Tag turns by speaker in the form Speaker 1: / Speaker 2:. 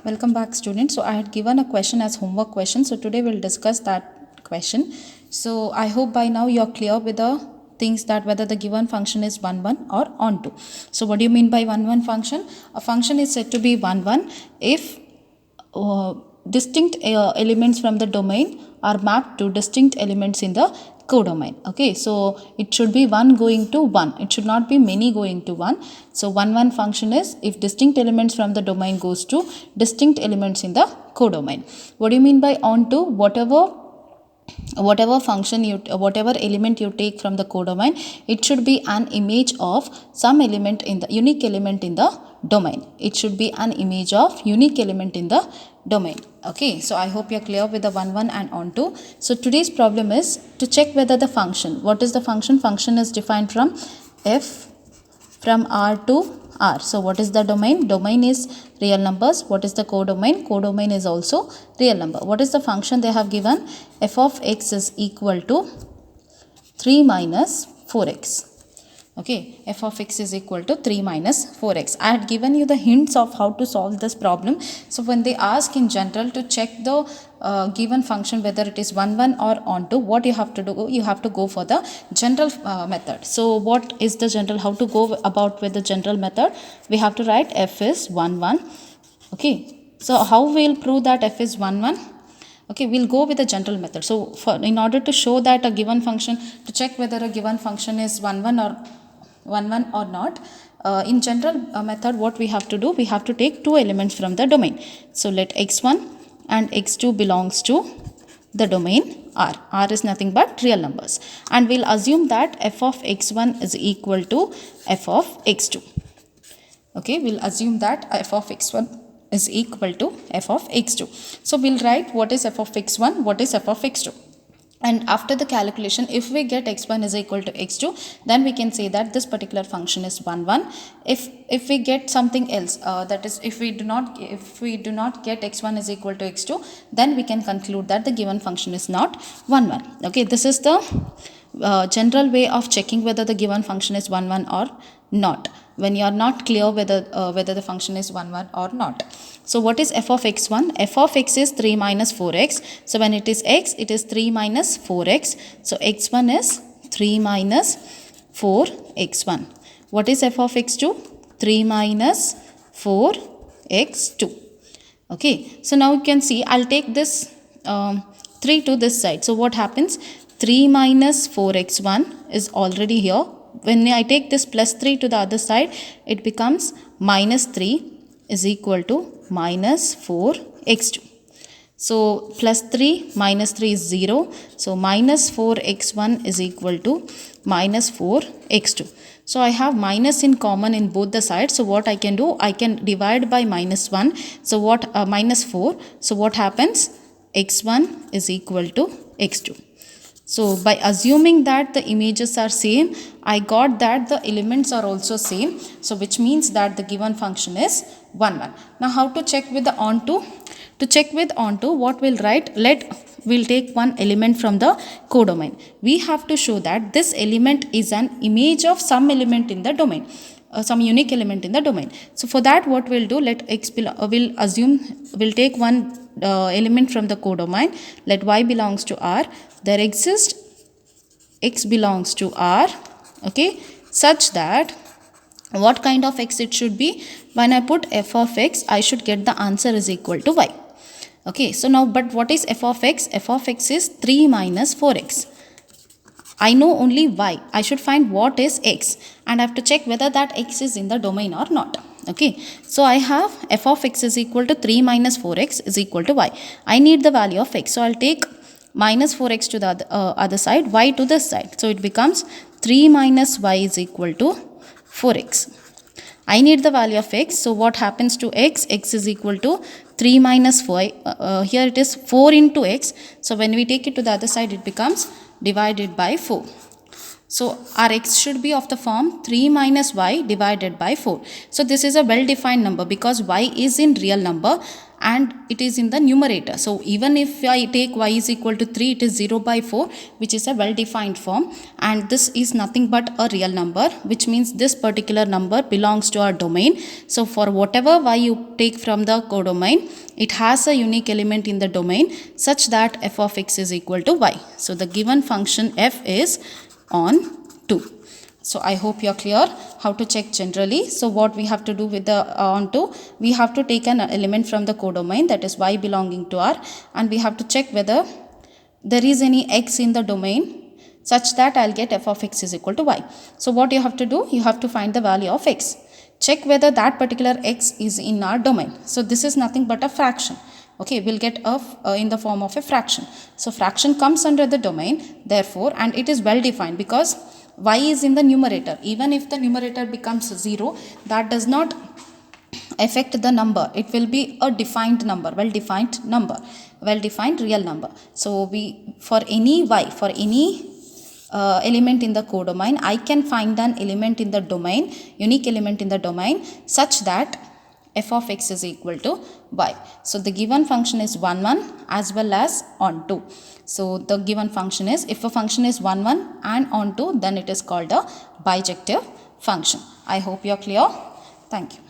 Speaker 1: Welcome back, students. So I had given a question as homework question. So today we'll discuss that question. So I hope by now you're clear with the things that whether the given function is 1 1 or onto. So what do you mean by 1 1 function? A function is said to be 1 1 if uh, distinct elements from the domain are mapped to distinct elements in the codomain. Okay, so it should be 1 going to 1, it should not be many going to 1. So 1 1 function is if distinct elements from the domain goes to distinct elements in the codomain. What do you mean by onto? Whatever function you whatever element you take from the codomain, it should be an image of some element in the unique element in the domain. It should be an image of unique element in the domain. Okay, so I hope you're clear with the 1 1 and onto. So today's problem is to check whether the function, what is the function is defined from f from R to R. So what is the domain? Domain is real numbers. What is the codomain? Codomain is also real number. What is the function they have given? F of x is equal to 3 minus 4x. Okay, f of x is equal to 3 minus 4x. I had given you the hints of how to solve this problem. So when they ask in general to check the given function whether it is 1 1 or onto, what you have to do? You have to go for the general method. So what is the general? How to go about with the general method? We have to write f is 1 1. Okay, so how we'll prove that f is 1 1? Okay, we'll go with the general method. So in order to show that a given function, to check whether a given function is 1 1 or 1 1 or not, in general method what we have to do, we have to take two elements from the domain. So let x1 and x2 belongs to the domain R. R is nothing but real numbers, and we'll assume that f of x1 is equal to f of x2. Okay, we'll assume that f of x1 is equal to f of x2. So we'll write what is f of x1, what is f of x2. And after the calculation, if we get x1 is equal to x2, then we can say that this particular function is 1 1. If we get something else, that is if we do not get x1 is equal to x2, then we can conclude that the given function is not 1 1. Okay, this is the general way of checking whether the given function is 1 1 or not, when you are not clear whether the function is 1 1 or not. So what is f of x1? F of x is 3 minus 4x. So when it is x, it is 3 minus 4x. So x1 is 3 minus 4x1. What is f of x2? 3 minus 4x2. Okay, so now you can see, I'll take this 3 to this side. So what happens? 3 minus 4x1 is already here. When I take this plus 3 to the other side, it becomes minus 3 is equal to minus 4x2. So plus 3 minus 3 is 0. So minus 4x1 is equal to minus 4x2. So I have minus in common in both the sides. So what I can do? I can divide by minus 1. So what minus 4. So what happens? x1 is equal to x2. So by assuming that the images are same, I got that the elements are also same. So which means that the given function is 1 1. Now how to check with the onto? To check with onto, what we'll write? We'll take one element from the codomain. We have to show that this element is an image of some element in the domain. Some unique element in the domain. So for that, what we'll do, we'll take one element from the codomain. Let y belongs to R. There exists x belongs to R. Okay, such that what kind of x it should be? When I put f of x, I should get the answer is equal to y. Okay, so now, but what is f of x? F of x is 3 minus 4x. I know only y. I should find what is x, and I have to check whether that x is in the domain or not. Okay, so I have f of x is equal to 3 minus 4x is equal to y. I need the value of x, so I'll take minus 4x to the other side, y to this side. So it becomes 3 minus y is equal to 4x. I need the value of x, so what happens to x? X is equal to 3 minus 4. Here it is 4 into x. So when we take it to the other side, it becomes divided by 4. So our x should be of the form 3 minus y divided by 4. So this is a well defined number because y is in real number and it is in the numerator. So even if I take y is equal to 3, it is 0 by 4, which is a well defined form, and this is nothing but a real number, which means this particular number belongs to our domain. So for whatever y you take from the codomain, it has a unique element in the domain such that f of x is equal to y. So the given function f is on 2. So I hope you are clear how to check generally. So what we have to do with the onto, we have to take an element from the codomain, that is y belonging to R, and we have to check whether there is any x in the domain such that I'll get f of x is equal to y. So what you have to do, you have to find the value of x. Check whether that particular x is in our domain. So this is nothing but a fraction. Okay, we'll get in the form of a fraction. So fraction comes under the domain, therefore, and it is well defined because y is in the numerator. Even if the numerator becomes 0, that does not affect the number. It will be a defined number, well defined real number. So we, for any y, for any element in the codomain, I can find an element in the domain, unique element in the domain, such that f of x is equal to y. So the given function is 1 1 as well as on 2. So the given function is, if a function is 1 1 and on 2, then it is called a bijective function. I hope you are clear. Thank you.